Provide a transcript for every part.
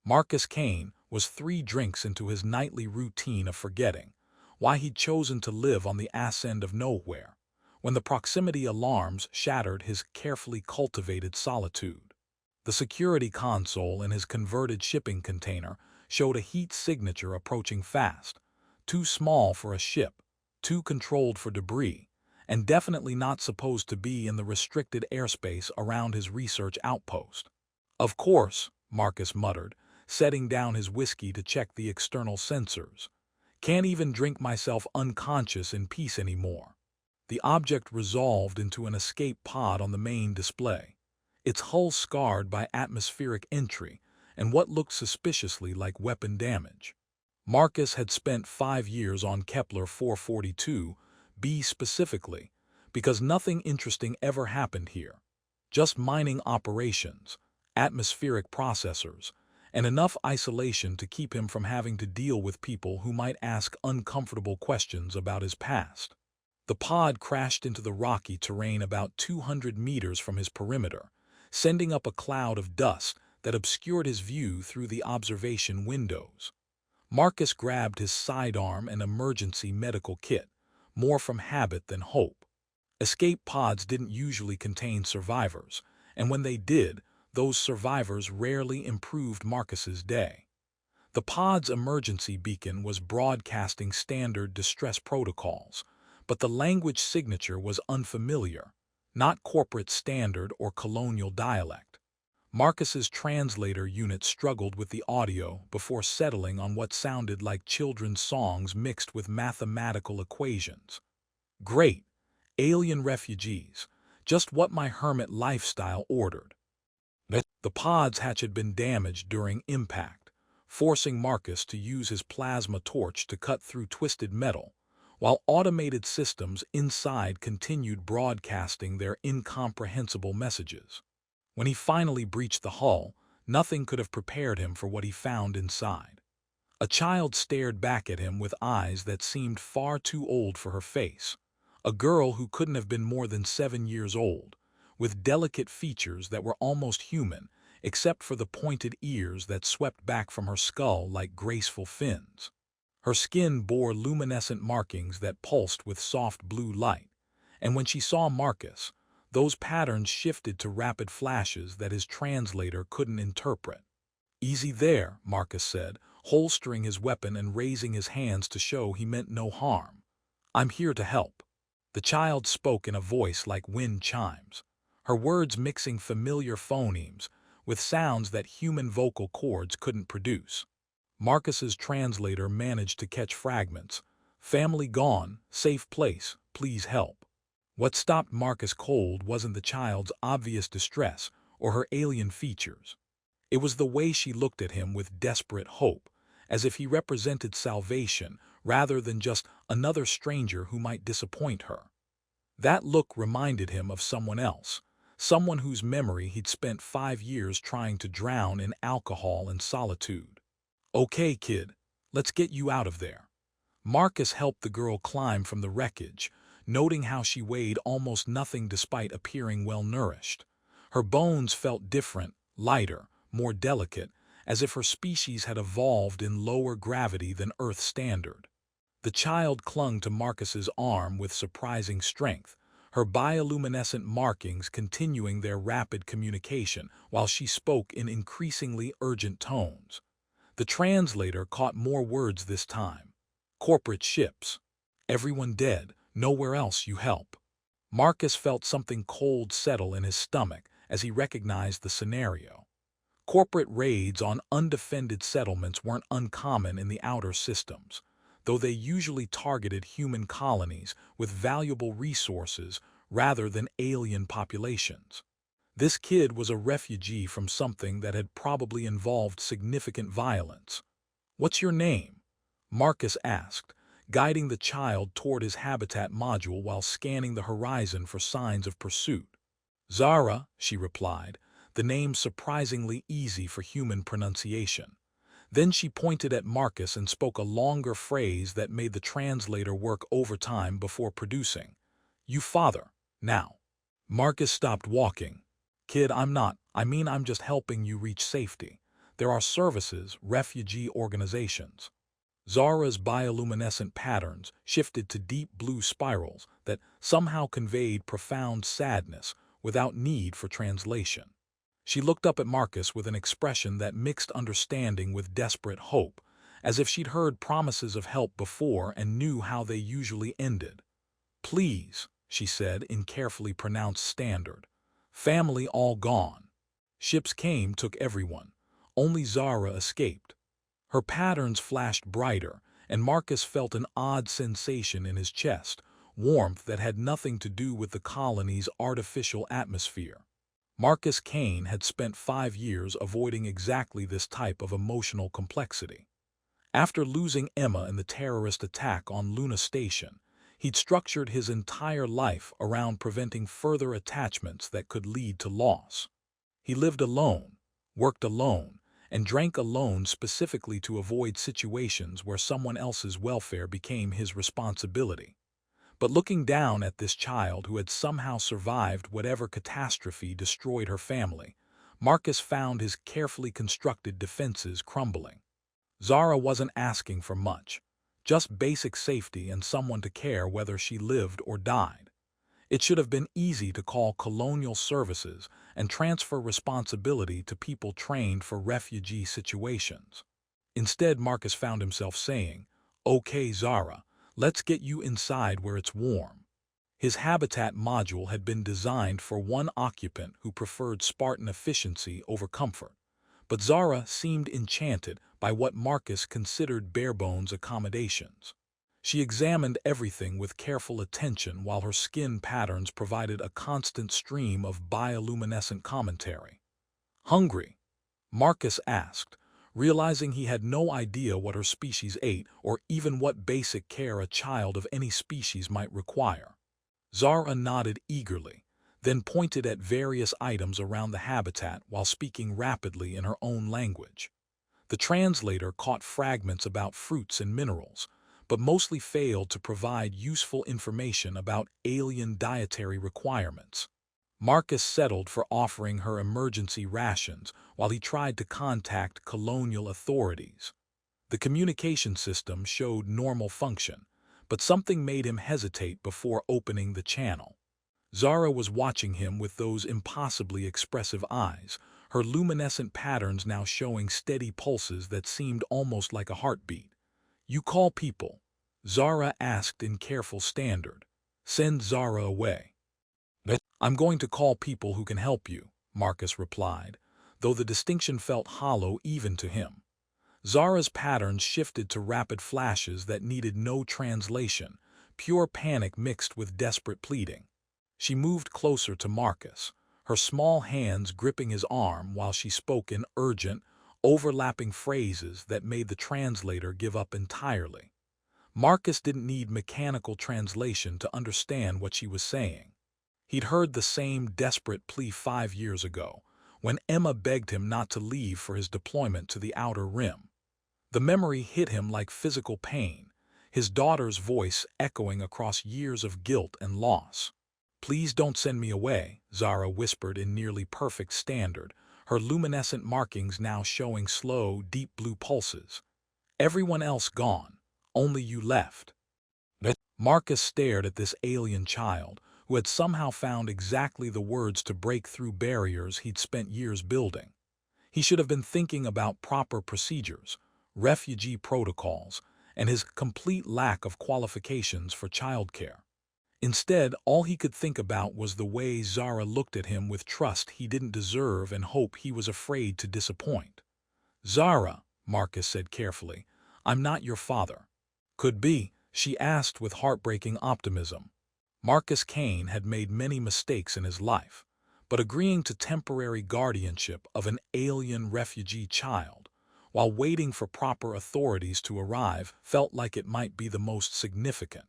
Marcus Kane was 3 drinks into his nightly routine of forgetting why he'd chosen to live on the ass end of nowhere, when the proximity alarms shattered his carefully cultivated solitude. The security console in his converted shipping container showed a heat signature approaching fast, too small for a ship, too controlled for debris, and definitely not supposed to be in the restricted airspace around his research outpost. "Of course," Marcus muttered, setting down his whiskey to check the external sensors. "Can't even drink myself unconscious in peace anymore." The object resolved into an escape pod on the main display, its hull scarred by atmospheric entry and what looked suspiciously like weapon damage. Marcus had spent 5 years on Kepler 442b specifically, because nothing interesting ever happened here. Just mining operations, atmospheric processors, and enough isolation to keep him from having to deal with people who might ask uncomfortable questions about his past. The pod crashed into the rocky terrain about 200 meters from his perimeter, sending up a cloud of dust that obscured his view through the observation windows. Marcus grabbed his sidearm and emergency medical kit, more from habit than hope. Escape pods didn't usually contain survivors, and when they did, those survivors rarely improved Marcus's day. The pod's emergency beacon was broadcasting standard distress protocols, but the language signature was unfamiliar, not corporate standard or colonial dialect. Marcus's translator unit struggled with the audio before settling on what sounded like children's songs mixed with mathematical equations. "Great, alien refugees, just what my hermit lifestyle ordered." The pod's hatch had been damaged during impact, forcing Marcus to use his plasma torch to cut through twisted metal, while automated systems inside continued broadcasting their incomprehensible messages. When he finally breached the hull, nothing could have prepared him for what he found inside. A child stared back at him with eyes that seemed far too old for her face, a girl who couldn't have been more than 7 years old, with delicate features that were almost human, except for the pointed ears that swept back from her skull like graceful fins. Her skin bore luminescent markings that pulsed with soft blue light, and when she saw Marcus, those patterns shifted to rapid flashes that his translator couldn't interpret. "Easy there," Marcus said, holstering his weapon and raising his hands to show he meant no harm. "I'm here to help." The child spoke in a voice like wind chimes, her words mixing familiar phonemes with sounds that human vocal cords couldn't produce. Marcus's translator managed to catch fragments. "Family gone, safe place, please help." What stopped Marcus cold wasn't the child's obvious distress or her alien features. It was the way she looked at him with desperate hope, as if he represented salvation rather than just another stranger who might disappoint her. That look reminded him of someone else, someone whose memory he'd spent 5 years trying to drown in alcohol and solitude. "Okay, kid, let's get you out of there." Marcus helped the girl climb from the wreckage, noting how she weighed almost nothing despite appearing well-nourished. Her bones felt different, lighter, more delicate, as if her species had evolved in lower gravity than Earth standard. The child clung to Marcus's arm with surprising strength, her bioluminescent markings continuing their rapid communication while she spoke in increasingly urgent tones. The translator caught more words this time. "Corporate ships. Everyone dead. Nowhere else you help." Marcus felt something cold settle in his stomach as he recognized the scenario. Corporate raids on undefended settlements weren't uncommon in the outer systems, though they usually targeted human colonies with valuable resources rather than alien populations. This kid was a refugee from something that had probably involved significant violence. "What's your name?" Marcus asked, guiding the child toward his habitat module while scanning the horizon for signs of pursuit. "Zara," she replied, the name surprisingly easy for human pronunciation. Then she pointed at Marcus and spoke a longer phrase that made the translator work overtime before producing. "You father, now." Marcus stopped walking. "Kid, I'm not. I'm just helping you reach safety. there are services, refugee organizations. Zara's bioluminescent patterns shifted to deep blue spirals that somehow conveyed profound sadness without need for translation. She looked up at Marcus with an expression that mixed understanding with desperate hope, as if she'd heard promises of help before and knew how they usually ended. "Please," she said in carefully pronounced standard. "Family all gone. Ships came, took everyone. Only Zara escaped." Her patterns flashed brighter, and Marcus felt an odd sensation in his chest, warmth that had nothing to do with the colony's artificial atmosphere. Marcus Kane had spent 5 years avoiding exactly this type of emotional complexity. After losing Emma in the terrorist attack on Luna Station, he'd structured his entire life around preventing further attachments that could lead to loss. He lived alone, worked alone, and drank alone specifically to avoid situations where someone else's welfare became his responsibility. But looking down at this child who had somehow survived whatever catastrophe destroyed her family, Marcus found his carefully constructed defenses crumbling. Zara wasn't asking for much, just basic safety and someone to care whether she lived or died. It should have been easy to call colonial services and transfer responsibility to people trained for refugee situations. Instead, Marcus found himself saying, "Okay, Zara, let's get you inside where it's warm." His habitat module had been designed for one occupant who preferred Spartan efficiency over comfort, but Zara seemed enchanted by what Marcus considered bare-bones accommodations. She examined everything with careful attention while her skin patterns provided a constant stream of bioluminescent commentary. "Hungry?" Marcus asked, realizing he had no idea what her species ate or even what basic care a child of any species might require. Zara nodded eagerly, then pointed at various items around the habitat while speaking rapidly in her own language. The translator caught fragments about fruits and minerals, but mostly failed to provide useful information about alien dietary requirements. Marcus settled for offering her emergency rations while he tried to contact colonial authorities. The communication system showed normal function, but something made him hesitate before opening the channel. Zara was watching him with those impossibly expressive eyes, her luminescent patterns now showing steady pulses that seemed almost like a heartbeat. "You call people?" Zara asked in careful standard. "Send Zara away." "I'm going to call people who can help you," Marcus replied, though the distinction felt hollow even to him. Zara's patterns shifted to rapid flashes that needed no translation, pure panic mixed with desperate pleading. She moved closer to Marcus, her small hands gripping his arm while she spoke in urgent, overlapping phrases that made the translator give up entirely. Marcus didn't need mechanical translation to understand what she was saying. He'd heard the same desperate plea 5 years ago, when Emma begged him not to leave for his deployment to the Outer Rim. The memory hit him like physical pain, his daughter's voice echoing across years of guilt and loss. "Please don't send me away," Zara whispered in nearly perfect standard, her luminescent markings now showing slow, deep blue pulses. "Everyone else gone. Only you left." Marcus stared at this alien child, who had somehow found exactly the words to break through barriers he'd spent years building. He should have been thinking about proper procedures, refugee protocols, and his complete lack of qualifications for childcare. Instead, all he could think about was the way Zara looked at him with trust he didn't deserve and hope he was afraid to disappoint. "Zara," Marcus said carefully, "I'm not your father." "Could be," she asked with heartbreaking optimism. Marcus Kane had made many mistakes in his life, but agreeing to temporary guardianship of an alien refugee child, while waiting for proper authorities to arrive, felt like it might be the most significant.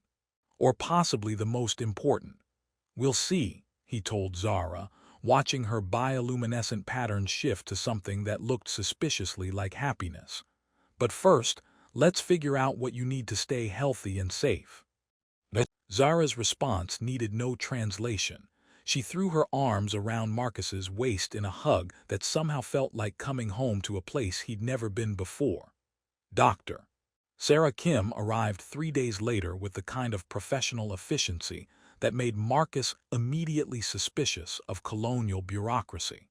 Or possibly the most important. "We'll see," he told Zara, watching her bioluminescent patterns shift to something that looked suspiciously like happiness. "But first, let's figure out what you need to stay healthy and safe." Zara's response needed no translation. She threw her arms around Marcus's waist in a hug that somehow felt like coming home to a place he'd never been before. Dr. Sarah Kim arrived 3 days later with the kind of professional efficiency that made Marcus immediately suspicious of colonial bureaucracy.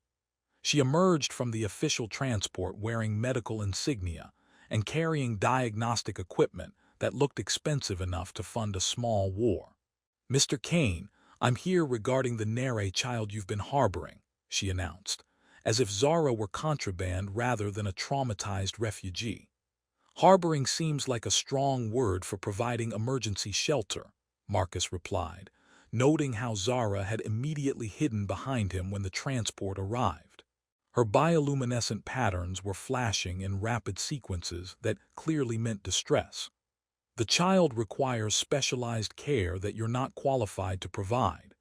She emerged from the official transport wearing medical insignia and carrying diagnostic equipment that looked expensive enough to fund a small war. "Mr. Kane, I'm here regarding the Naia child you've been harboring," she announced, as if Zara were contraband rather than a traumatized refugee. "Harboring seems like a strong word for providing emergency shelter," Marcus replied, noting how Zara had immediately hidden behind him when the transport arrived. Her bioluminescent patterns were flashing in rapid sequences that clearly meant distress. "The child requires specialized care that you're not qualified to provide.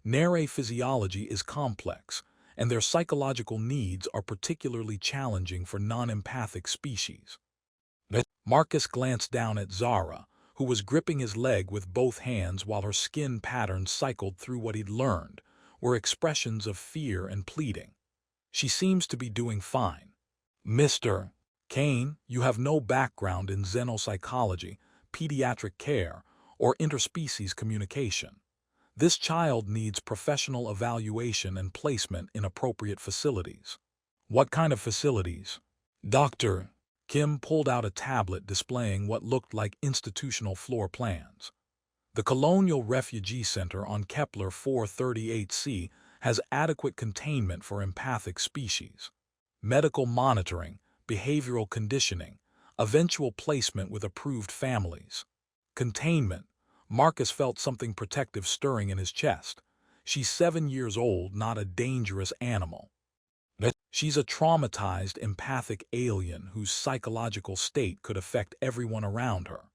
Naia physiology is complex, and their psychological needs are particularly challenging for non-empathic species." Marcus glanced down at Zara, who was gripping his leg with both hands while her skin patterns cycled through what he'd learned, were expressions of fear and pleading. "She seems to be doing fine. Mr. Kane, you have no background in xenopsychology, pediatric care, or interspecies communication. This child needs professional evaluation and placement in appropriate facilities." "What kind of facilities?" Dr. Kim pulled out a tablet displaying what looked like institutional floor plans. "The Colonial Refugee Center on Kepler 438c has adequate containment for empathic species. Medical monitoring, behavioral conditioning, eventual placement with approved families." Containment. Marcus felt something protective stirring in his chest. "She's 7 years old, not a dangerous animal. She's a traumatized, empathic alien whose psychological state could affect everyone around her.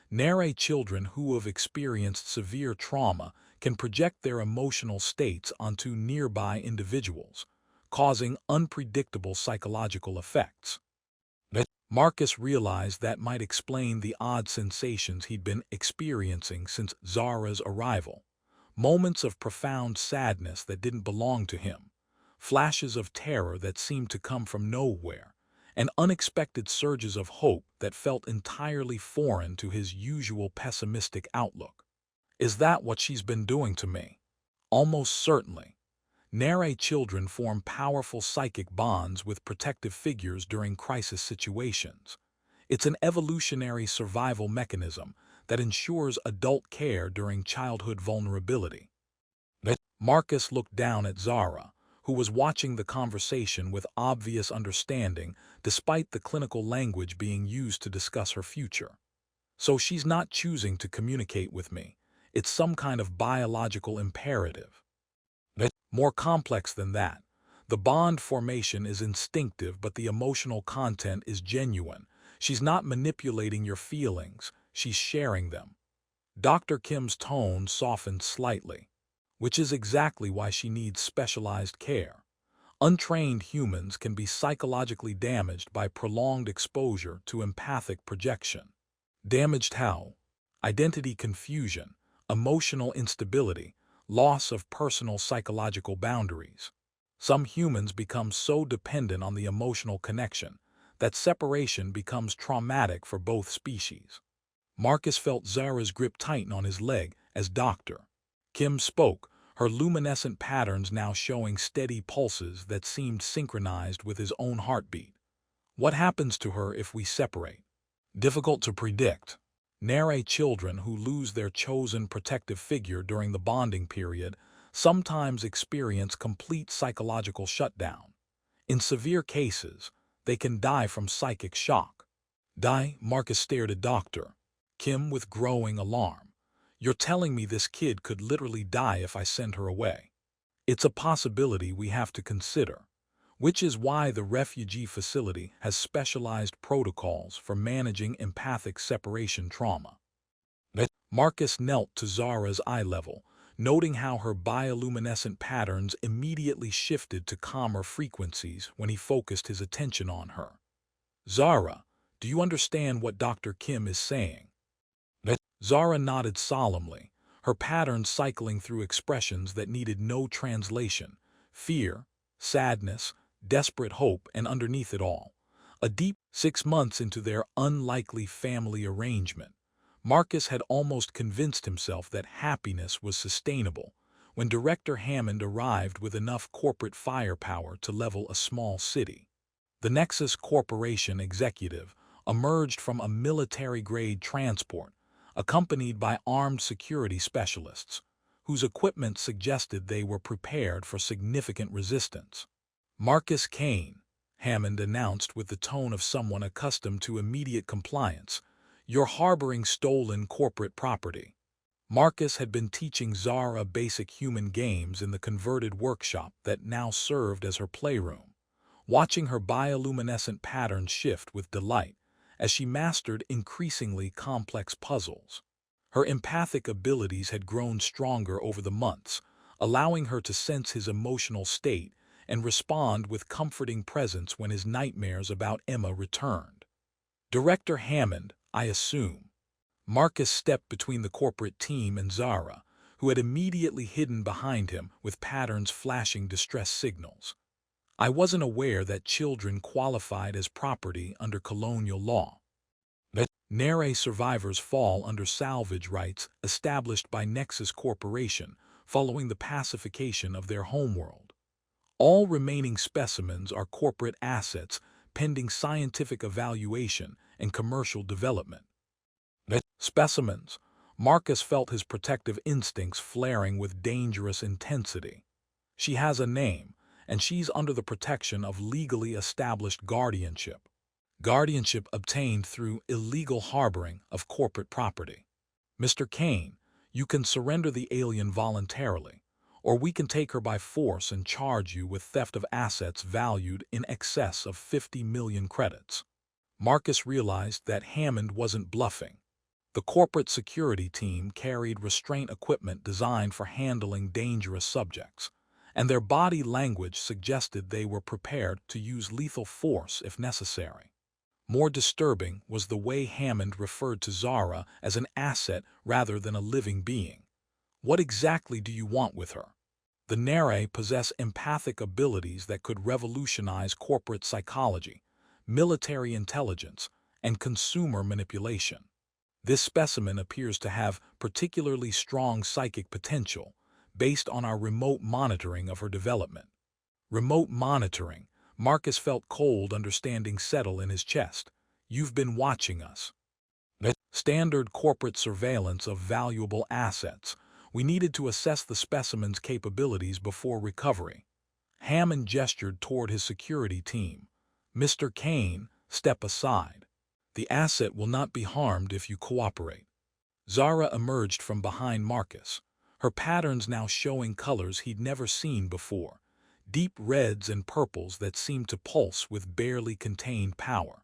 Naia children who have experienced severe trauma can project their emotional states onto nearby individuals, causing unpredictable psychological effects." Marcus realized that might explain the odd sensations he'd been experiencing since Zara's arrival. Moments of profound sadness that didn't belong to him, flashes of terror that seemed to come from nowhere, and unexpected surges of hope that felt entirely foreign to his usual pessimistic outlook. "Is that what she's been doing to me?" "Almost certainly. Naia children form powerful psychic bonds with protective figures during crisis situations. It's an evolutionary survival mechanism that ensures adult care during childhood vulnerability." Marcus looked down at Zara, who was watching the conversation with obvious understanding despite the clinical language being used to discuss her future. "So she's not choosing to communicate with me. It's some kind of biological imperative." "More complex than that. The bond formation is instinctive, but the emotional content is genuine. She's not manipulating your feelings, she's sharing them." Dr. Kim's tone softened slightly. "Which is exactly why she needs specialized care. Untrained humans can be psychologically damaged by prolonged exposure to empathic projection." "Damaged how?" "Identity confusion, emotional instability, loss of personal psychological boundaries. Some humans become so dependent on the emotional connection that separation becomes traumatic for both species." Marcus felt Zara's grip tighten on his leg as Dr. Kim spoke, her luminescent patterns now showing steady pulses that seemed synchronized with his own heartbeat. "What happens to her if we separate?" "Difficult to predict. Naia children who lose their chosen protective figure during the bonding period sometimes experience complete psychological shutdown. In severe cases, they can die from psychic shock." "Die?" Marcus stared at Dr. Kim with growing alarm. "You're telling me this kid could literally die if I send her away?" "It's a possibility we have to consider, which is why the refugee facility has specialized protocols for managing empathic separation trauma." Marcus knelt to Zara's eye level, noting how her bioluminescent patterns immediately shifted to calmer frequencies when he focused his attention on her. "Zara, do you understand what Dr. Kim is saying?" Zara nodded solemnly, her patterns cycling through expressions that needed no translation: fear, sadness, desperate hope, and underneath it all, a deep 6 months into their unlikely family arrangement, Marcus had almost convinced himself that happiness was sustainable when Director Hammond arrived with enough corporate firepower to level a small city. The Nexus Corporation executive emerged from a military-grade transport, accompanied by armed security specialists, whose equipment suggested they were prepared for significant resistance. "Marcus Kane," Hammond announced with the tone of someone accustomed to immediate compliance, "you're harboring stolen corporate property." Marcus had been teaching Zara basic human games in the converted workshop that now served as her playroom, watching her bioluminescent patterns shift with delight as she mastered increasingly complex puzzles. Her empathic abilities had grown stronger over the months, allowing her to sense his emotional state and respond with comforting presence when his nightmares about Emma returned. "Director Hammond, I assume." Marcus stepped between the corporate team and Zara, who had immediately hidden behind him with patterns flashing distress signals. "I wasn't aware that children qualified as property under colonial law." Naia survivors fall under salvage rights established by Nexus Corporation following the pacification of their homeworld. All remaining specimens are corporate assets pending scientific evaluation and commercial development. Specimens. Marcus felt his protective instincts flaring with dangerous intensity. "She has a name, and she's under the protection of legally established guardianship. Guardianship obtained through illegal harboring of corporate property. Mr. Kane, you can surrender the alien voluntarily, or we can take her by force and charge you with theft of assets valued in excess of 50 million credits." Marcus realized that Hammond wasn't bluffing. The corporate security team carried restraint equipment designed for handling dangerous subjects, and their body language suggested they were prepared to use lethal force if necessary. More disturbing was the way Hammond referred to Zara as an asset rather than a living being. "What exactly do you want with her?" The Naia possess empathic abilities that could revolutionize corporate psychology, military intelligence, and consumer manipulation. This specimen appears to have particularly strong psychic potential, based on our remote monitoring of her development. Remote monitoring. Marcus felt cold understanding settle in his chest. "You've been watching us." Standard corporate surveillance of valuable assets. We needed to assess the specimen's capabilities before recovery. Hammond gestured toward his security team. "Mr. Kane, step aside. The asset will not be harmed if you cooperate." Zara emerged from behind Marcus, her patterns now showing colors he'd never seen before, deep reds and purples that seemed to pulse with barely contained power.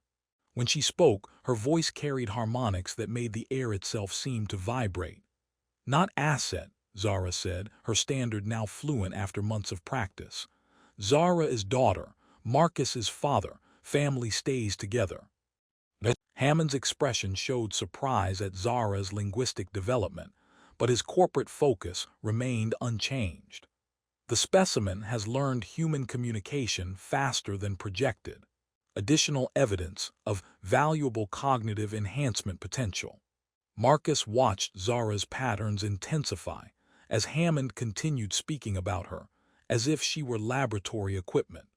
When she spoke, her voice carried harmonics that made the air itself seem to vibrate. "Not asset," Zara said, her standard now fluent after months of practice. "Zara is daughter, Marcus is father, family stays together." Hammond's expression showed surprise at Zara's linguistic development, but his corporate focus remained unchanged. "The specimen has learned human communication faster than projected. Additional evidence of valuable cognitive enhancement potential." Marcus watched Zara's patterns intensify as Hammond continued speaking about her, as if she were laboratory equipment.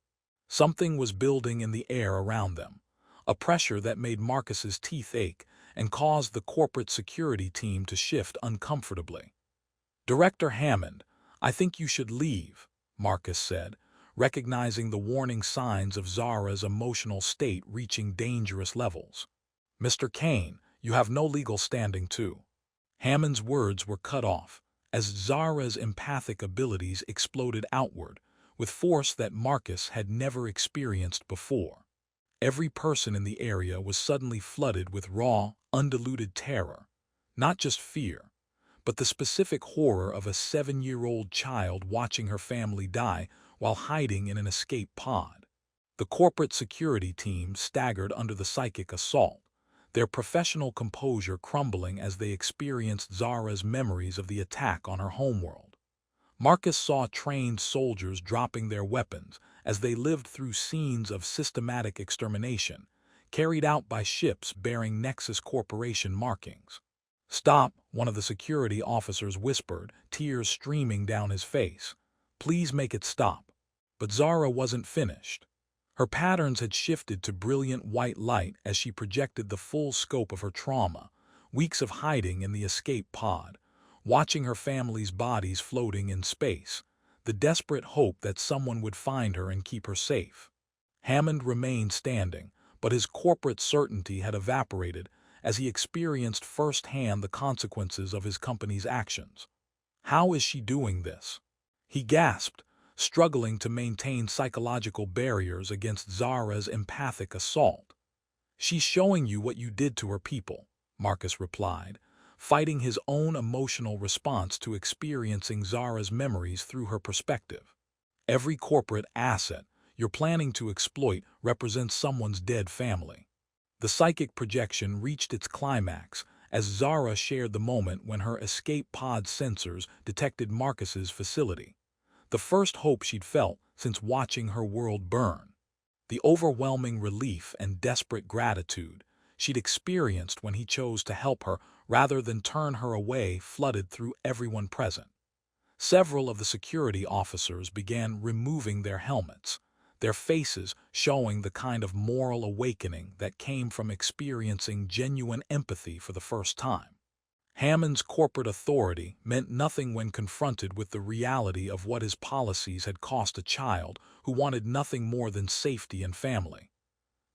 Something was building in the air around them, a pressure that made Marcus's teeth ache and caused the corporate security team to shift uncomfortably. "Director Hammond, I think you should leave," Marcus said, recognizing the warning signs of Zara's emotional state reaching dangerous levels. "Mr. Kane, you have no legal standing to." Hammond's words were cut off as Zara's empathic abilities exploded outward with force that Marcus had never experienced before. Every person in the area was suddenly flooded with raw, undiluted terror, not just fear, but the specific horror of a 7-year-old child watching her family die while hiding in an escape pod. The corporate security team staggered under the psychic assault, their professional composure crumbling as they experienced Zara's memories of the attack on her homeworld. Marcus saw trained soldiers dropping their weapons as they lived through scenes of systematic extermination, carried out by ships bearing Nexus Corporation markings. "Stop," one of the security officers whispered, tears streaming down his face. "Please make it stop." But Zara wasn't finished. Her patterns had shifted to brilliant white light as she projected the full scope of her trauma, weeks of hiding in the escape pod, watching her family's bodies floating in space, the desperate hope that someone would find her and keep her safe. Hammond remained standing, but his corporate certainty had evaporated as he experienced firsthand the consequences of his company's actions. "How is she doing this?" he gasped, struggling to maintain psychological barriers against Zara's empathic assault. "She's showing you what you did to her people," Marcus replied, fighting his own emotional response to experiencing Zara's memories through her perspective. "Every corporate asset you're planning to exploit represents someone's dead family." The psychic projection reached its climax as Zara shared the moment when her escape pod sensors detected Marcus's facility. The first hope she'd felt since watching her world burn. The overwhelming relief and desperate gratitude she'd experienced when he chose to help her rather than turn her away flooded through everyone present. Several of the security officers began removing their helmets, their faces showing the kind of moral awakening that came from experiencing genuine empathy for the first time. Hammond's corporate authority meant nothing when confronted with the reality of what his policies had cost a child who wanted nothing more than safety and family.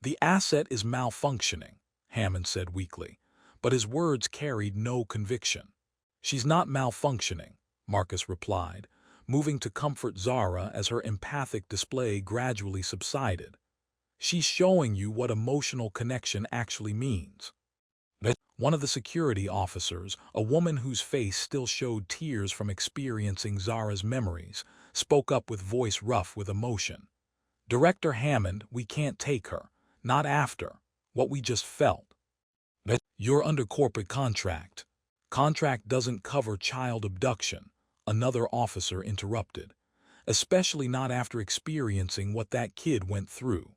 "The asset is malfunctioning," Hammond said weakly, but his words carried no conviction. "She's not malfunctioning," Marcus replied, moving to comfort Zara as her empathic display gradually subsided. "She's showing you what emotional connection actually means." One of the security officers, a woman whose face still showed tears from experiencing Zara's memories, spoke up with voice rough with emotion. "Director Hammond, we can't take her. Not after what we just felt." "You're under corporate contract." "Contract doesn't cover child abduction," another officer interrupted. "Especially not after experiencing what that kid went through."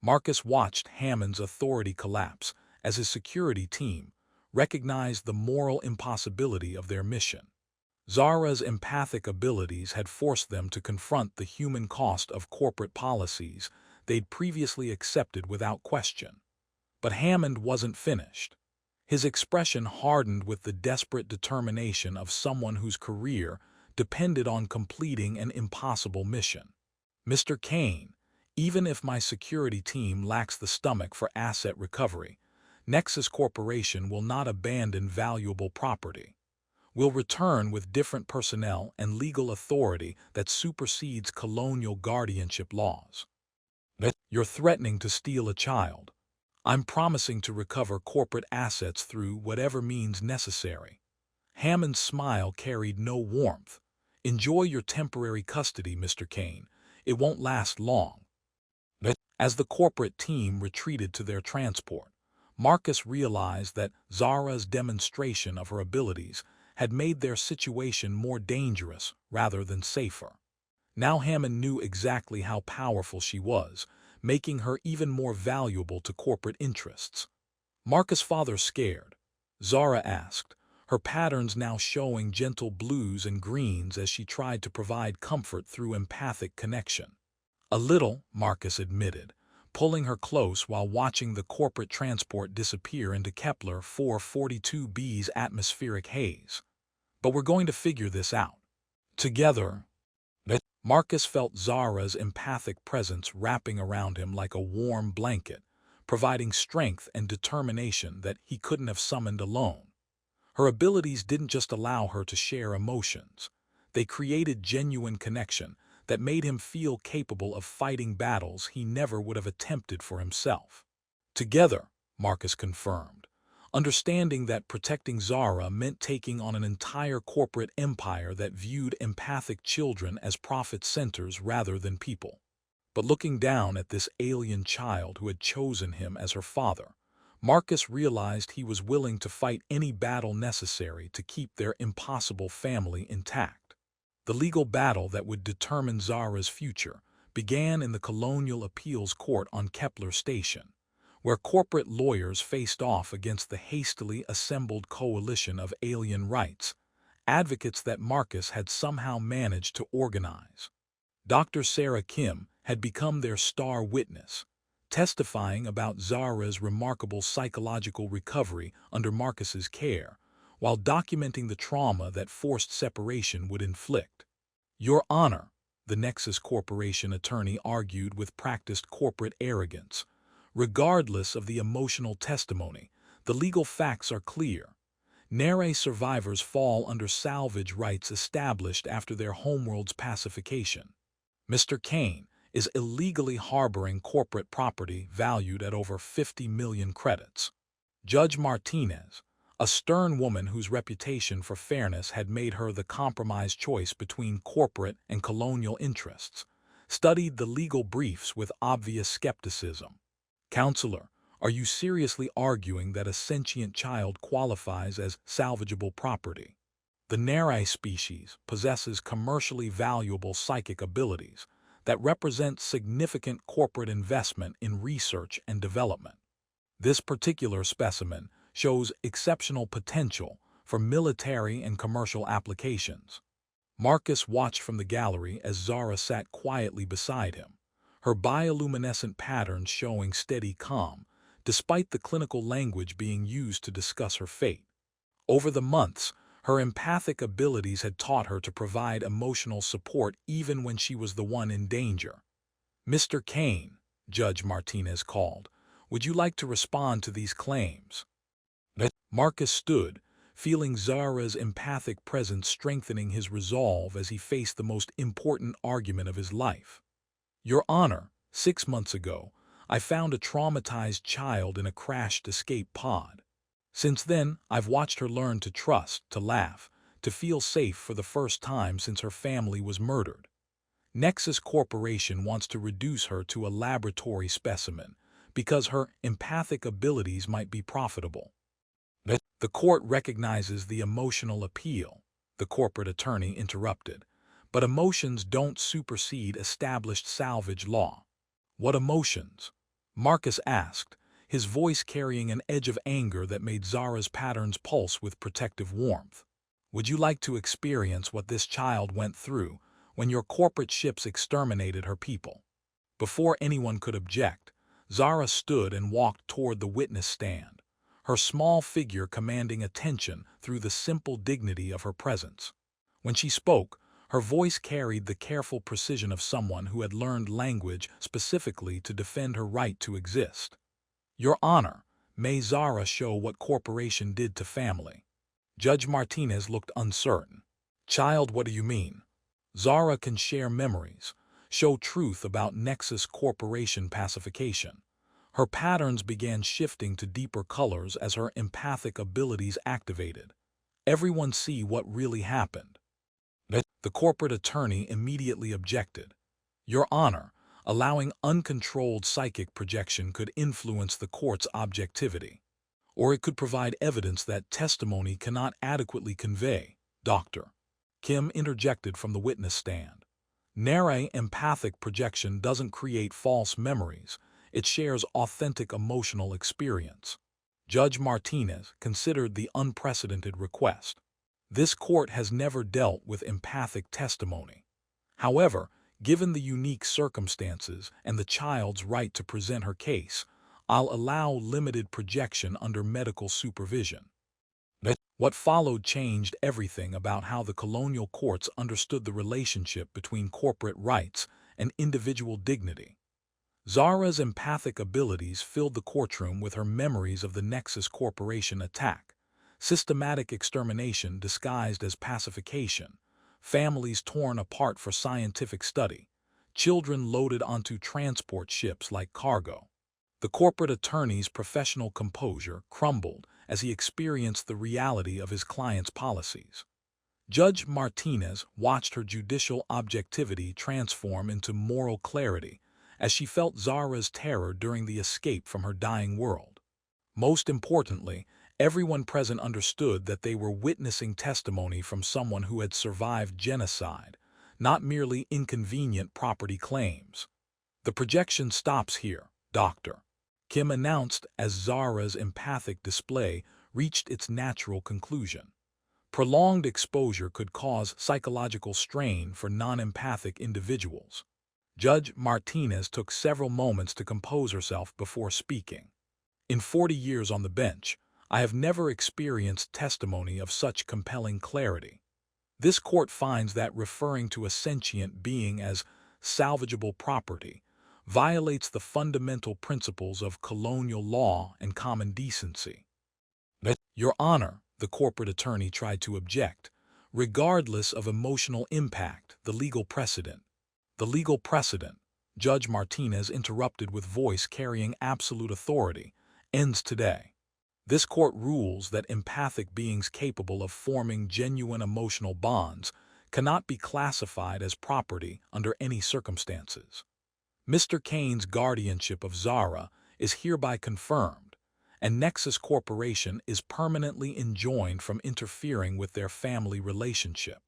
Marcus watched Hammond's authority collapse as his security team recognized the moral impossibility of their mission. Zara's empathic abilities had forced them to confront the human cost of corporate policies they'd previously accepted without question. But Hammond wasn't finished. His expression hardened with the desperate determination of someone whose career depended on completing an impossible mission. "Mr. Kane, even if my security team lacks the stomach for asset recovery, Nexus Corporation will not abandon valuable property. We'll return with different personnel and legal authority that supersedes colonial guardianship laws." "You're threatening to steal a child." "I'm promising to recover corporate assets through whatever means necessary." Hammond's smile carried no warmth. "Enjoy your temporary custody, Mr. Kane. It won't last long." As the corporate team retreated to their transport, Marcus realized that Zara's demonstration of her abilities had made their situation more dangerous rather than safer. Now Hammond knew exactly how powerful she was, making her even more valuable to corporate interests. "Marcus' father scared?" Zara asked, her patterns now showing gentle blues and greens as she tried to provide comfort through empathic connection. "A little," Marcus admitted, pulling her close while watching the corporate transport disappear into Kepler 442b's atmospheric haze. "But we're going to figure this out together." Marcus felt Zara's empathic presence wrapping around him like a warm blanket, providing strength and determination that he couldn't have summoned alone. Her abilities didn't just allow her to share emotions. They created genuine connection that made him feel capable of fighting battles he never would have attempted for himself. "Together," Marcus confirmed, understanding that protecting Zara meant taking on an entire corporate empire that viewed empathic children as profit centers rather than people. But looking down at this alien child who had chosen him as her father, Marcus realized he was willing to fight any battle necessary to keep their impossible family intact. The legal battle that would determine Zara's future began in the Colonial Appeals Court on Kepler Station, where corporate lawyers faced off against the hastily assembled coalition of alien rights advocates that Marcus had somehow managed to organize. Dr. Sarah Kim had become their star witness, testifying about Zara's remarkable psychological recovery under Marcus's care, while documenting the trauma that forced separation would inflict. "Your Honor," the Nexus Corporation attorney argued with practiced corporate arrogance, "regardless of the emotional testimony, the legal facts are clear. Naia survivors fall under salvage rights established after their homeworld's pacification. Mr. Kane is illegally harboring corporate property valued at over 50 million credits." Judge Martinez, a stern woman whose reputation for fairness had made her the compromise choice between corporate and colonial interests, studied the legal briefs with obvious skepticism. "Counselor, are you seriously arguing that a sentient child qualifies as salvageable property? The Naia species possesses commercially valuable psychic abilities that represent significant corporate investment in research and development. This particular specimen shows exceptional potential for military and commercial applications." Marcus watched from the gallery as Zara sat quietly beside him, her bioluminescent patterns showing steady calm, despite the clinical language being used to discuss her fate. Over the months, her empathic abilities had taught her to provide emotional support even when she was the one in danger. "Mr. Kane," Judge Martinez called, "would you like to respond to these claims?" Marcus stood, feeling Zara's empathic presence strengthening his resolve as he faced the most important argument of his life. "Your Honor, 6 months ago, I found a traumatized child in a crashed escape pod. Since then, I've watched her learn to trust, to laugh, to feel safe for the first time since her family was murdered. Nexus Corporation wants to reduce her to a laboratory specimen because her empathic abilities might be profitable." "The court recognizes the emotional appeal," the corporate attorney interrupted, "but emotions don't supersede established salvage law." "What emotions?" Marcus asked, his voice carrying an edge of anger that made Zara's patterns pulse with protective warmth. "Would you like to experience what this child went through when your corporate ships exterminated her people?" Before anyone could object, Zara stood and walked toward the witness stand, her small figure commanding attention through the simple dignity of her presence. When she spoke, her voice carried the careful precision of someone who had learned language specifically to defend her right to exist. "Your Honor, may Zara show what corporation did to family?" Judge Martinez looked uncertain. "Child, what do you mean?" "Zara can share memories, show truth about Nexus Corporation pacification." Her patterns began shifting to deeper colors as her empathic abilities activated. "Everyone see what really happened." The corporate attorney immediately objected. "Your Honor, allowing uncontrolled psychic projection could influence the court's objectivity. Or it could provide evidence that testimony cannot adequately convey." "Dr. Kim interjected from the witness stand. "Naia empathic projection doesn't create false memories. It shares authentic emotional experience." Judge Martinez considered the unprecedented request. This court has never dealt with empathic testimony. However, given the unique circumstances and the child's right to present her case, I'll allow limited projection under medical supervision. What followed changed everything about how the colonial courts understood the relationship between corporate rights and individual dignity. Zara's empathic abilities filled the courtroom with her memories of the Nexus Corporation attack, systematic extermination disguised as pacification, families torn apart for scientific study, children loaded onto transport ships like cargo. The corporate attorney's professional composure crumbled as he experienced the reality of his client's policies. Judge Martinez watched her judicial objectivity transform into moral clarity as she felt Zara's terror during the escape from her dying world. Most importantly, everyone present understood that they were witnessing testimony from someone who had survived genocide, not merely inconvenient property claims. The projection stops here, Doctor, Kim announced as Zara's empathic display reached its natural conclusion. Prolonged exposure could cause psychological strain for non-empathic individuals. Judge Martinez took several moments to compose herself before speaking. In 40 years on the bench, I have never experienced testimony of such compelling clarity. This court finds that referring to a sentient being as salvageable property violates the fundamental principles of colonial law and common decency. Your Honor, the corporate attorney tried to object, regardless of emotional impact, the legal precedent. The legal precedent, Judge Martinez interrupted with voice carrying absolute authority, ends today. This court rules that empathic beings capable of forming genuine emotional bonds cannot be classified as property under any circumstances. Mr. Kane's guardianship of Zara is hereby confirmed, and Nexus Corporation is permanently enjoined from interfering with their family relationship.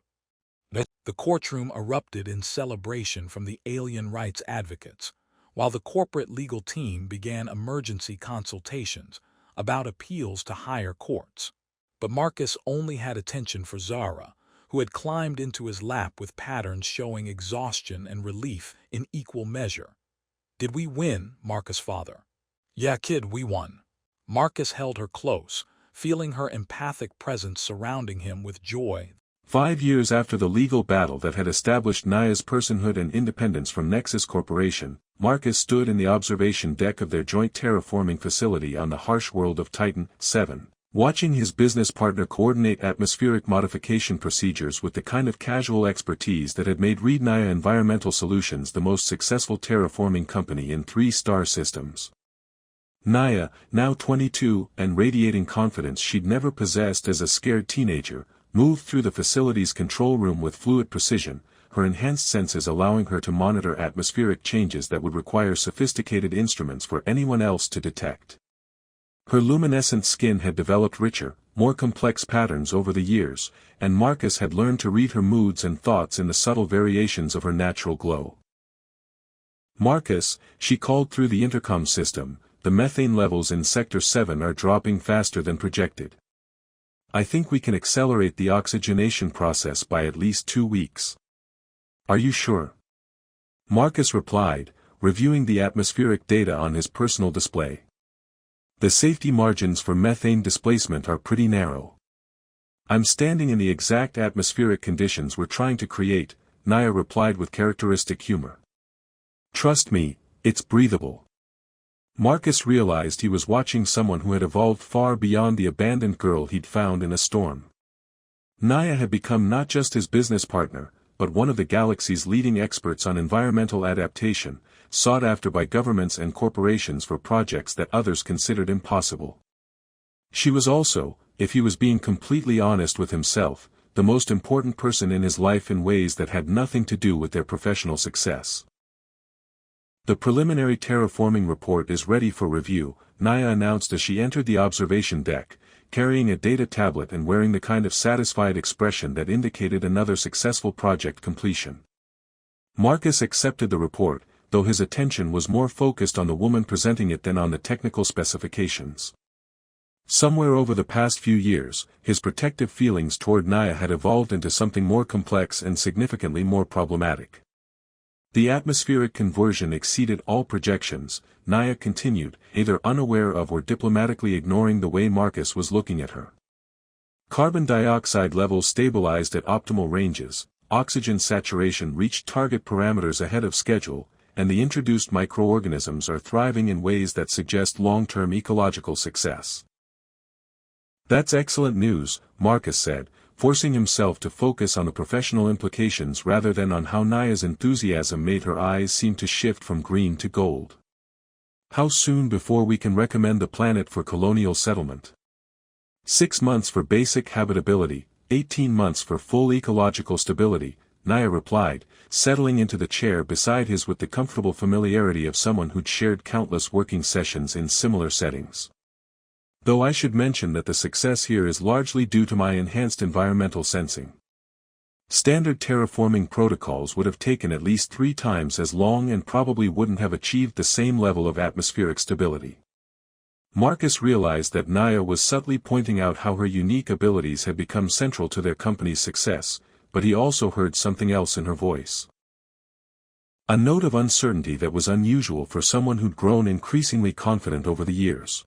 The courtroom erupted in celebration from the alien rights advocates, while the corporate legal team began emergency consultations about appeals to higher courts. But Marcus only had attention for Zara, who had climbed into his lap with patterns showing exhaustion and relief in equal measure. Did we win, Marcus' father? Yeah, kid, we won. Marcus held her close, feeling her empathic presence surrounding him with joy. 5 years after the legal battle that had established Naia's personhood and independence from Nexus Corporation, Marcus stood in the observation deck of their joint terraforming facility on the harsh world of Titan 7, watching his business partner coordinate atmospheric modification procedures with the kind of casual expertise that had made Reid Naia Environmental Solutions the most successful terraforming company in 3-star systems. Naia, now 22 and radiating confidence she'd never possessed as a scared teenager, moved through the facility's control room with fluid precision, her enhanced senses allowing her to monitor atmospheric changes that would require sophisticated instruments for anyone else to detect. Her luminescent skin had developed richer, more complex patterns over the years, and Marcus had learned to read her moods and thoughts in the subtle variations of her natural glow. Marcus, she called through the intercom system, the methane levels in Sector 7 are dropping faster than projected. I think we can accelerate the oxygenation process by at least 2 weeks. Are you sure? Marcus replied, reviewing the atmospheric data on his personal display. The safety margins for methane displacement are pretty narrow. I'm standing in the exact atmospheric conditions we're trying to create, Naia replied with characteristic humor. Trust me, it's breathable. Marcus realized he was watching someone who had evolved far beyond the abandoned girl he'd found in a storm. Naia had become not just his business partner, but one of the galaxy's leading experts on environmental adaptation, sought after by governments and corporations for projects that others considered impossible. She was also, if he was being completely honest with himself, the most important person in his life in ways that had nothing to do with their professional success. The preliminary terraforming report is ready for review, Naia announced as she entered the observation deck, carrying a data tablet and wearing the kind of satisfied expression that indicated another successful project completion. Marcus accepted the report, though his attention was more focused on the woman presenting it than on the technical specifications. Somewhere over the past few years, his protective feelings toward Naia had evolved into something more complex and significantly more problematic. The atmospheric conversion exceeded all projections, Naia continued, either unaware of or diplomatically ignoring the way Marcus was looking at her. Carbon dioxide levels stabilized at optimal ranges, oxygen saturation reached target parameters ahead of schedule, and the introduced microorganisms are thriving in ways that suggest long-term ecological success. That's excellent news, Marcus said, forcing himself to focus on the professional implications rather than on how Naia's enthusiasm made her eyes seem to shift from green to gold. How soon before we can recommend the planet for colonial settlement? 6 months for basic habitability, 18 months for full ecological stability, Naia replied, settling into the chair beside his with the comfortable familiarity of someone who'd shared countless working sessions in similar settings. Though I should mention that the success here is largely due to my enhanced environmental sensing. Standard terraforming protocols would have taken at least 3 times as long and probably wouldn't have achieved the same level of atmospheric stability. Marcus realized that Naia was subtly pointing out how her unique abilities had become central to their company's success, but he also heard something else in her voice. A note of uncertainty that was unusual for someone who'd grown increasingly confident over the years.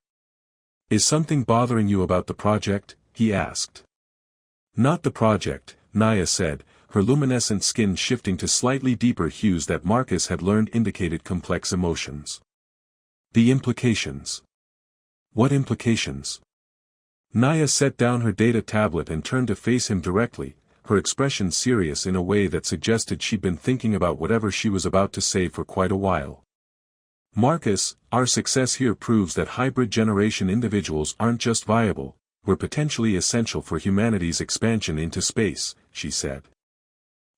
"Is something bothering you about the project?" he asked. "Not the project," Naia said, her luminescent skin shifting to slightly deeper hues that Marcus had learned indicated complex emotions. "The implications." "What implications?" Naia set down her data tablet and turned to face him directly, her expression serious in a way that suggested she'd been thinking about whatever she was about to say for quite a while. "Marcus, our success here proves that hybrid generation individuals aren't just viable, we're potentially essential for humanity's expansion into space," she said.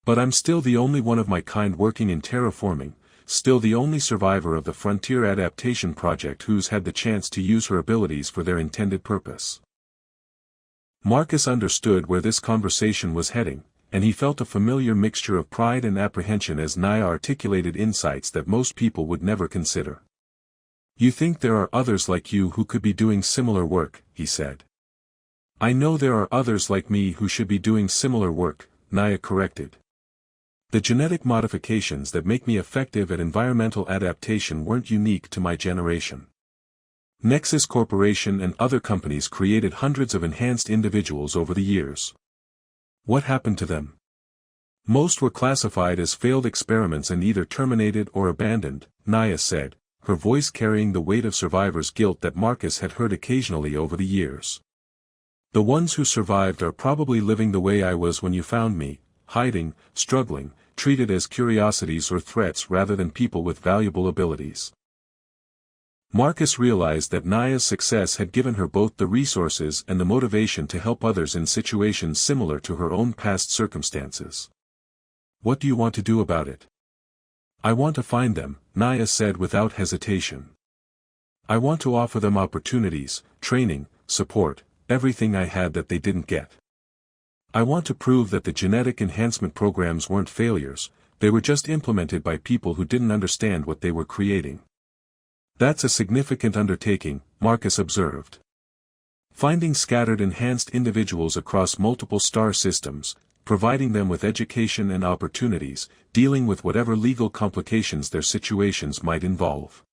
"But I'm still the only one of my kind working in terraforming, still the only survivor of the Frontier Adaptation Project who's had the chance to use her abilities for their intended purpose." Marcus understood where this conversation was heading, and he felt a familiar mixture of pride and apprehension as Naia articulated insights that most people would never consider. "You think there are others like you who could be doing similar work," he said. "I know there are others like me who should be doing similar work," Naia corrected. "The genetic modifications that make me effective at environmental adaptation weren't unique to my generation. Nexus Corporation and other companies created hundreds of enhanced individuals over the years. What happened to them? Most were classified as failed experiments and either terminated or abandoned," Naia said, her voice carrying the weight of survivor's guilt that Marcus had heard occasionally over the years. "The ones who survived are probably living the way I was when you found me, hiding, struggling, treated as curiosities or threats rather than people with valuable abilities." Marcus realized that Naia's success had given her both the resources and the motivation to help others in situations similar to her own past circumstances. "What do you want to do about it?" "I want to find them," Naia said without hesitation. "I want to offer them opportunities, training, support, everything I had that they didn't get. I want to prove that the genetic enhancement programs weren't failures, they were just implemented by people who didn't understand what they were creating." "That's a significant undertaking," Marcus observed. "Finding scattered enhanced individuals across multiple star systems, providing them with education and opportunities, dealing with whatever legal complications their situations might involve."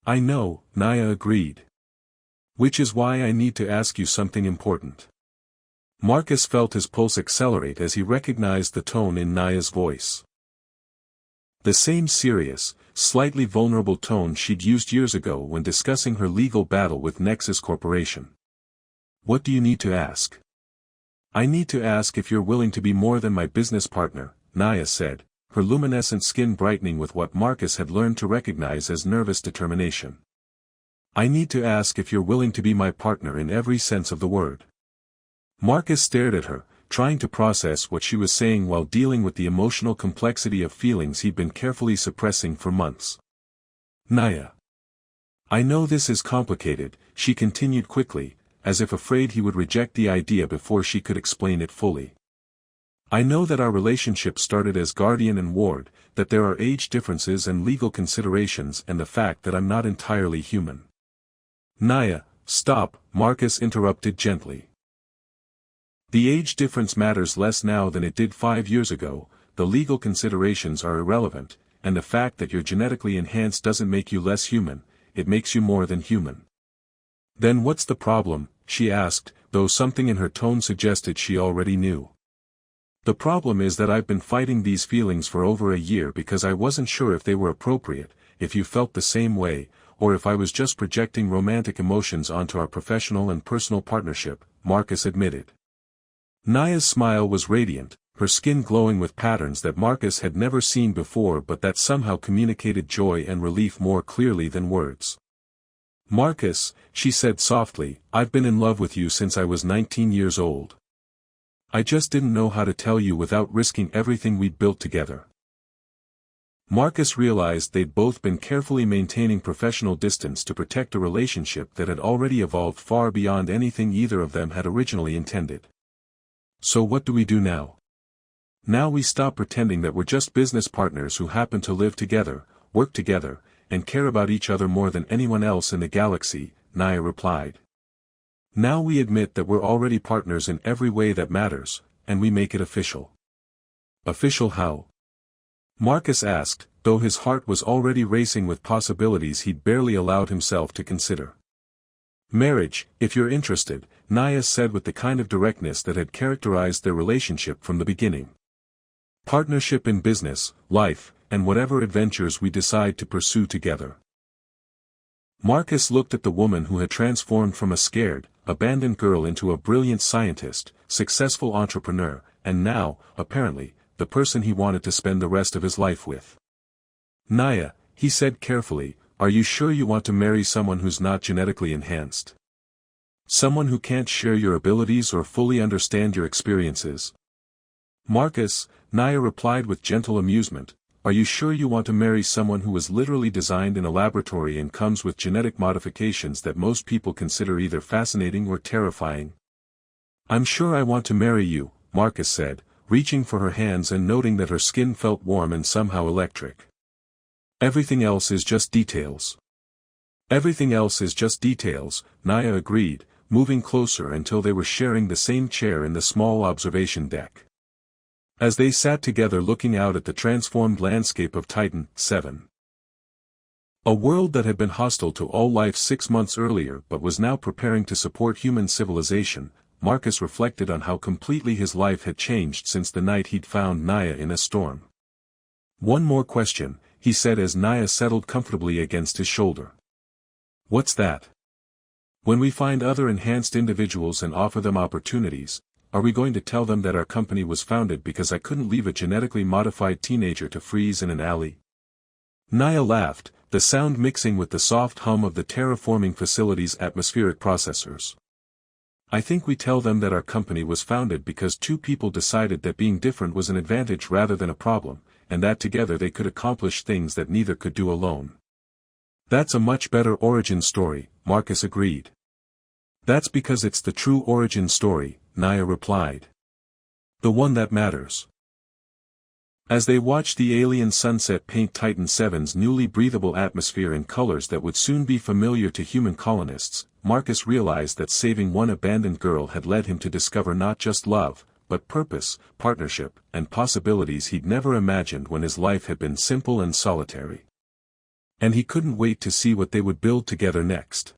"I know," Naia agreed. "Which is why I need to ask you something important." Marcus felt his pulse accelerate as he recognized the tone in Naia's voice. The same serious, slightly vulnerable tone she'd used years ago when discussing her legal battle with Nexus Corporation. "What do you need to ask?" "I need to ask if you're willing to be more than my business partner," Naia said, her luminescent skin brightening with what Marcus had learned to recognize as nervous determination. "I need to ask if you're willing to be my partner in every sense of the word." Marcus stared at her, trying to process what she was saying while dealing with the emotional complexity of feelings he'd been carefully suppressing for months. "Naia. I know this is complicated," she continued quickly, as if afraid he would reject the idea before she could explain it fully. "I know that our relationship started as guardian and ward, that there are age differences and legal considerations and the fact that I'm not entirely human." "Naia, stop," Marcus interrupted gently. "The age difference matters less now than it did 5 years ago, the legal considerations are irrelevant, and the fact that you're genetically enhanced doesn't make you less human, it makes you more than human." "Then what's the problem?" she asked, though something in her tone suggested she already knew. "The problem is that I've been fighting these feelings for over a year because I wasn't sure if they were appropriate, if you felt the same way, or if I was just projecting romantic emotions onto our professional and personal partnership," Marcus admitted. Naia's smile was radiant, her skin glowing with patterns that Marcus had never seen before but that somehow communicated joy and relief more clearly than words. "Marcus," she said softly, "I've been in love with you since I was 19 years old. I just didn't know how to tell you without risking everything we'd built together." Marcus realized they'd both been carefully maintaining professional distance to protect a relationship that had already evolved far beyond anything either of them had originally intended. So what do we do now? Now we stop pretending that we're just business partners who happen to live together, work together, and care about each other more than anyone else in the galaxy, Naia replied. Now we admit that we're already partners in every way that matters, and we make it official. Official how? Marcus asked, though his heart was already racing with possibilities he'd barely allowed himself to consider. Marriage, if you're interested, Naia said with the kind of directness that had characterized their relationship from the beginning. Partnership in business, life, and whatever adventures we decide to pursue together. Marcus looked at the woman who had transformed from a scared, abandoned girl into a brilliant scientist, successful entrepreneur, and now, apparently, the person he wanted to spend the rest of his life with. Naia, he said carefully, are you sure you want to marry someone who's not genetically enhanced? Someone who can't share your abilities or fully understand your experiences? Marcus, Naia replied with gentle amusement, are you sure you want to marry someone who was literally designed in a laboratory and comes with genetic modifications that most people consider either fascinating or terrifying? I'm sure I want to marry you, Marcus said, reaching for her hands and noting that her skin felt warm and somehow electric. Everything else is just details. Everything else is just details, Naia agreed, moving closer until they were sharing the same chair in the small observation deck. As they sat together looking out at the transformed landscape of Titan, 7. A world that had been hostile to all life 6 months earlier but was now preparing to support human civilization, Marcus reflected on how completely his life had changed since the night he'd found Naia in a storm. One more question, he said as Naia settled comfortably against his shoulder. What's that? When we find other enhanced individuals and offer them opportunities, are we going to tell them that our company was founded because I couldn't leave a genetically modified teenager to freeze in an alley? Naia laughed, the sound mixing with the soft hum of the terraforming facility's atmospheric processors. I think we tell them that our company was founded because two people decided that being different was an advantage rather than a problem, and that together they could accomplish things that neither could do alone. That's a much better origin story, Marcus agreed. That's because it's the true origin story, Naia replied. The one that matters. As they watched the alien sunset paint Titan 7's newly breathable atmosphere in colors that would soon be familiar to human colonists, Marcus realized that saving one abandoned girl had led him to discover not just love, but purpose, partnership, and possibilities he'd never imagined when his life had been simple and solitary. And he couldn't wait to see what they would build together next.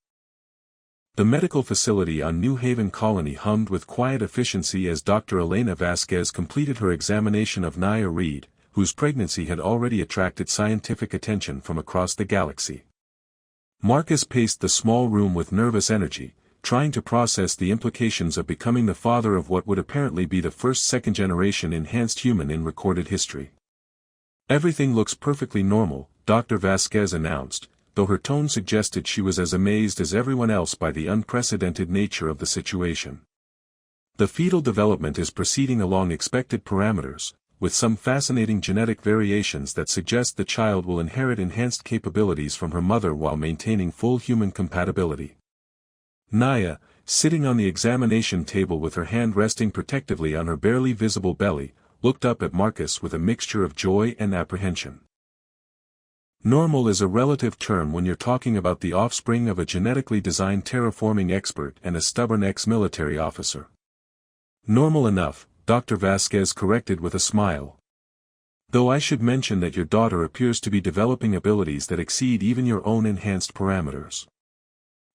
The medical facility on New Haven Colony hummed with quiet efficiency as Dr. Elena Vasquez completed her examination of Naia Reid, whose pregnancy had already attracted scientific attention from across the galaxy. Marcus paced the small room with nervous energy, trying to process the implications of becoming the father of what would apparently be the first second-generation enhanced human in recorded history. Everything looks perfectly normal, Dr. Vasquez announced, though her tone suggested she was as amazed as everyone else by the unprecedented nature of the situation. The fetal development is proceeding along expected parameters, with some fascinating genetic variations that suggest the child will inherit enhanced capabilities from her mother while maintaining full human compatibility. Naia, sitting on the examination table with her hand resting protectively on her barely visible belly, looked up at Marcus with a mixture of joy and apprehension. Normal is a relative term when you're talking about the offspring of a genetically designed terraforming expert and a stubborn ex-military officer. Normal enough, Dr. Vasquez corrected with a smile. Though I should mention that your daughter appears to be developing abilities that exceed even your own enhanced parameters.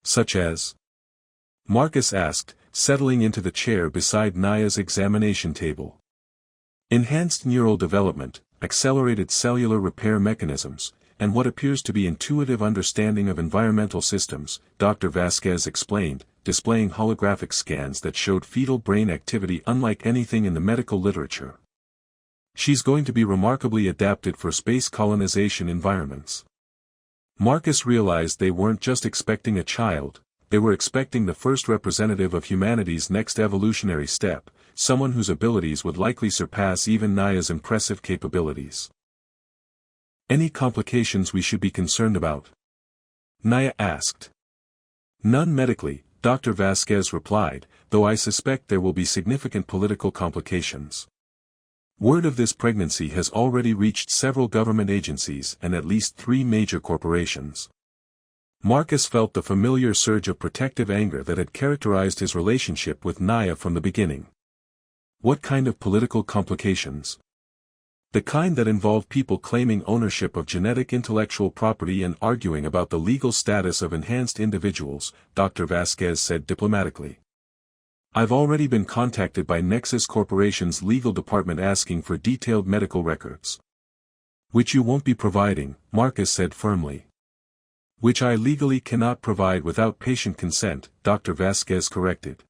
Such as? Marcus asked, settling into the chair beside Naia's examination table. Enhanced neural development, accelerated cellular repair mechanisms, and what appears to be intuitive understanding of environmental systems, Dr. Vasquez explained, displaying holographic scans that showed fetal brain activity unlike anything in the medical literature. She's going to be remarkably adapted for space colonization environments. Marcus realized they weren't just expecting a child, they were expecting the first representative of humanity's next evolutionary step, someone whose abilities would likely surpass even Naia's impressive capabilities. Any complications we should be concerned about? Naia asked. None medically, Dr. Vasquez replied, though I suspect there will be significant political complications. Word of this pregnancy has already reached several government agencies and at least 3 major corporations. Marcus felt the familiar surge of protective anger that had characterized his relationship with Naia from the beginning. What kind of political complications? The kind that involve people claiming ownership of genetic intellectual property and arguing about the legal status of enhanced individuals, Dr. Vasquez said diplomatically. I've already been contacted by Nexus Corporation's legal department asking for detailed medical records. Which you won't be providing, Marcus said firmly. Which I legally cannot provide without patient consent, Dr. Vasquez corrected.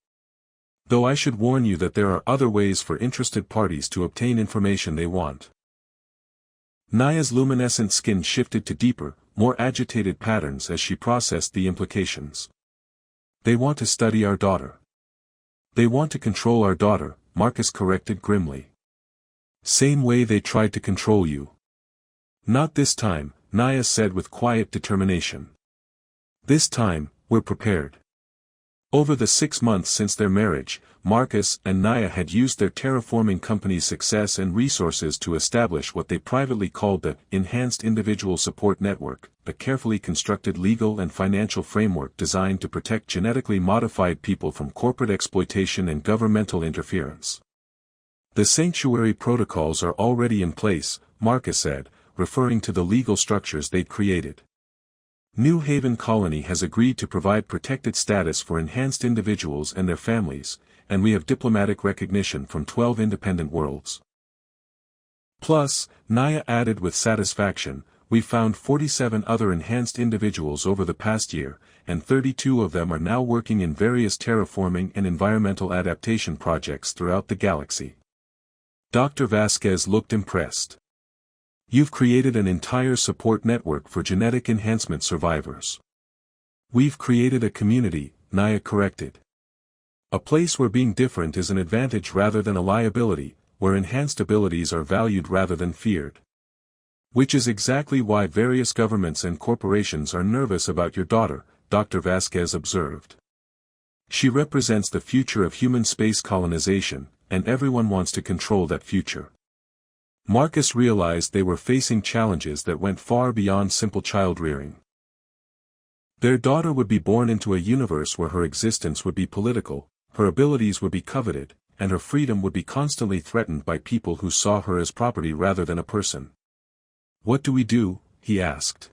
Though I should warn you that there are other ways for interested parties to obtain information they want. Naia's luminescent skin shifted to deeper, more agitated patterns as she processed the implications. They want to study our daughter. They want to control our daughter, Marcus corrected grimly. Same way they tried to control you. Not this time, Naia said with quiet determination. This time, we're prepared. Over the 6 months since their marriage, Marcus and Naia had used their terraforming company's success and resources to establish what they privately called the Enhanced Individual Support Network, a carefully constructed legal and financial framework designed to protect genetically modified people from corporate exploitation and governmental interference. The sanctuary protocols are already in place, Marcus said, referring to the legal structures they'd created. New Haven Colony has agreed to provide protected status for enhanced individuals and their families, and we have diplomatic recognition from 12 independent worlds. Plus, Naia added with satisfaction, we found 47 other enhanced individuals over the past year, and 32 of them are now working in various terraforming and environmental adaptation projects throughout the galaxy. Dr. Vasquez looked impressed. You've created an entire support network for genetic enhancement survivors. We've created a community, Naia corrected. A place where being different is an advantage rather than a liability, where enhanced abilities are valued rather than feared. Which is exactly why various governments and corporations are nervous about your daughter, Dr. Vasquez observed. She represents the future of human space colonization, and everyone wants to control that future. Marcus realized they were facing challenges that went far beyond simple child-rearing. Their daughter would be born into a universe where her existence would be political, her abilities would be coveted, and her freedom would be constantly threatened by people who saw her as property rather than a person. What do we do? He asked.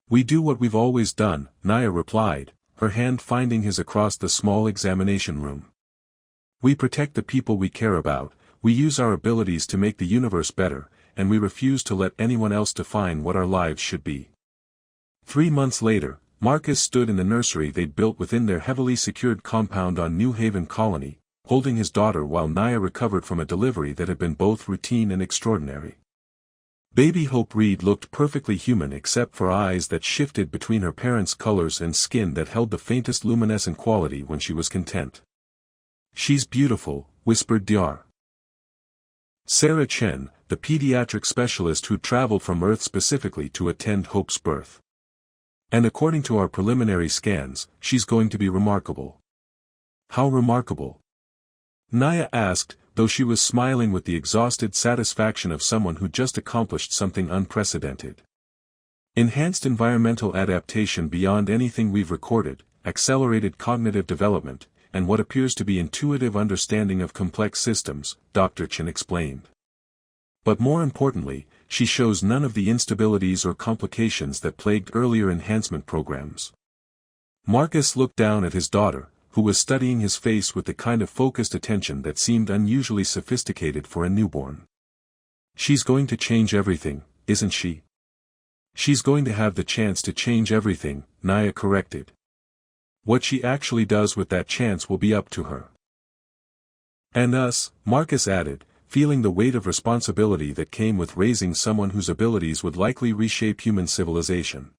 We do what we've always done, Naia replied, her hand finding his across the small examination room. We protect the people we care about. We use our abilities to make the universe better, and we refuse to let anyone else define what our lives should be. 3 months later, Marcus stood in the nursery they'd built within their heavily secured compound on New Haven Colony, holding his daughter while Naia recovered from a delivery that had been both routine and extraordinary. Baby Hope Reid looked perfectly human except for eyes that shifted between her parents' colors and skin that held the faintest luminescent quality when she was content. She's beautiful, whispered Dr. Sarah Chen, the pediatric specialist who traveled from Earth specifically to attend Hope's birth. And according to our preliminary scans, she's going to be remarkable. How remarkable? Naia asked, though she was smiling with the exhausted satisfaction of someone who just accomplished something unprecedented. Enhanced environmental adaptation beyond anything we've recorded, accelerated cognitive development, and what appears to be intuitive understanding of complex systems, Dr. Chen explained. But more importantly, she shows none of the instabilities or complications that plagued earlier enhancement programs. Marcus looked down at his daughter, who was studying his face with the kind of focused attention that seemed unusually sophisticated for a newborn. She's going to change everything, isn't she? She's going to have the chance to change everything, Naia corrected. What she actually does with that chance will be up to her. And us, Marcus added, feeling the weight of responsibility that came with raising someone whose abilities would likely reshape human civilization.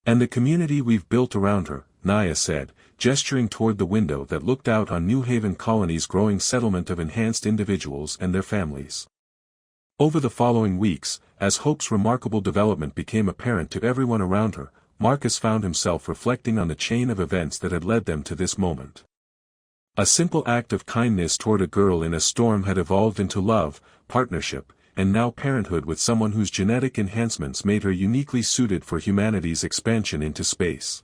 And the community we've built around her, Naia said, gesturing toward the window that looked out on New Haven Colony's growing settlement of enhanced individuals and their families. Over the following weeks, as Hope's remarkable development became apparent to everyone around her, Marcus found himself reflecting on the chain of events that had led them to this moment. A simple act of kindness toward a girl in a storm had evolved into love, partnership, and now parenthood with someone whose genetic enhancements made her uniquely suited for humanity's expansion into space.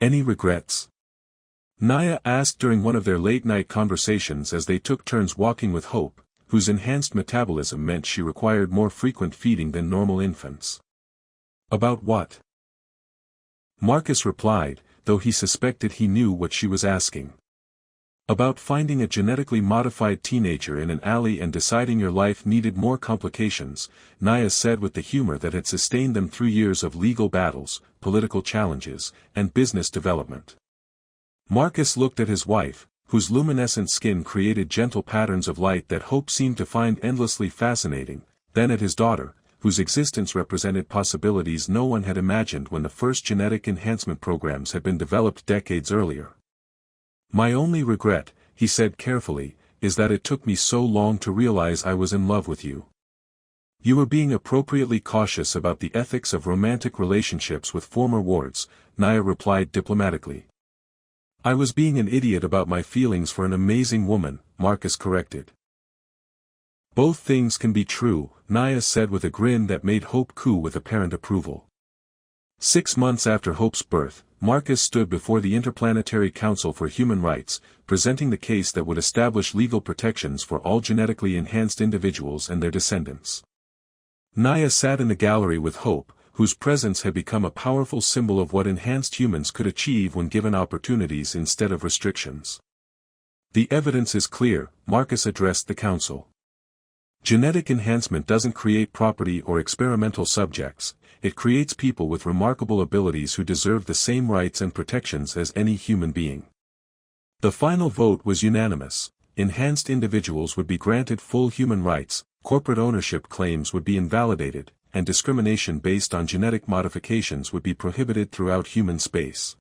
Any regrets? Naia asked during one of their late-night conversations as they took turns walking with Hope, whose enhanced metabolism meant she required more frequent feeding than normal infants. About what? Marcus replied, though he suspected he knew what she was asking. About finding a genetically modified teenager in an alley and deciding your life needed more complications, Naia said with the humor that had sustained them through years of legal battles, political challenges, and business development. Marcus looked at his wife, whose luminescent skin created gentle patterns of light that Hope seemed to find endlessly fascinating, then at his daughter, whose existence represented possibilities no one had imagined when the first genetic enhancement programs had been developed decades earlier. My only regret, he said carefully, is that it took me so long to realize I was in love with you. You were being appropriately cautious about the ethics of romantic relationships with former wards, Naia replied diplomatically. I was being an idiot about my feelings for an amazing woman, Marcus corrected. Both things can be true, Naia said with a grin that made Hope coo with apparent approval. 6 months after Hope's birth, Marcus stood before the Interplanetary Council for Human Rights, presenting the case that would establish legal protections for all genetically enhanced individuals and their descendants. Naia sat in the gallery with Hope, whose presence had become a powerful symbol of what enhanced humans could achieve when given opportunities instead of restrictions. The evidence is clear, Marcus addressed the council. Genetic enhancement doesn't create property or experimental subjects, it creates people with remarkable abilities who deserve the same rights and protections as any human being. The final vote was unanimous. Enhanced individuals would be granted full human rights, corporate ownership claims would be invalidated, and discrimination based on genetic modifications would be prohibited throughout human space.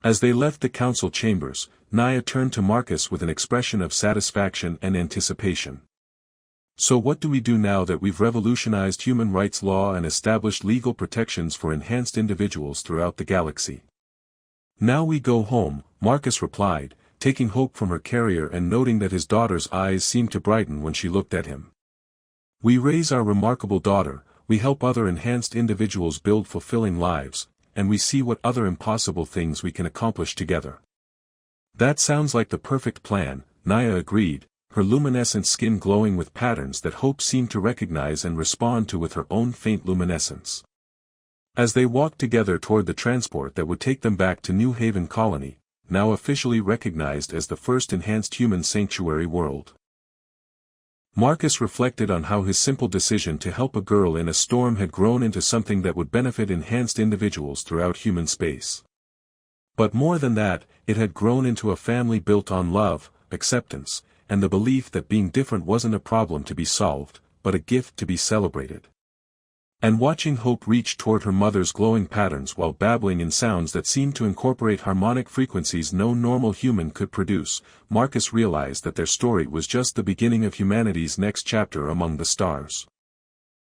As they left the council chambers, Naia turned to Marcus with an expression of satisfaction and anticipation. So what do we do now that we've revolutionized human rights law and established legal protections for enhanced individuals throughout the galaxy? Now we go home, Marcus replied, taking Hope from her carrier and noting that his daughter's eyes seemed to brighten when she looked at him. We raise our remarkable daughter, we help other enhanced individuals build fulfilling lives, and we see what other impossible things we can accomplish together. That sounds like the perfect plan, Naia agreed, her luminescent skin glowing with patterns that Hope seemed to recognize and respond to with her own faint luminescence. As they walked together toward the transport that would take them back to New Haven Colony, now officially recognized as the first enhanced human sanctuary world. Marcus reflected on how his simple decision to help a girl in a storm had grown into something that would benefit enhanced individuals throughout human space. But more than that, it had grown into a family built on love, acceptance, and the belief that being different wasn't a problem to be solved, but a gift to be celebrated. And watching Hope reach toward her mother's glowing patterns while babbling in sounds that seemed to incorporate harmonic frequencies no normal human could produce, Marcus realized that their story was just the beginning of humanity's next chapter among the stars.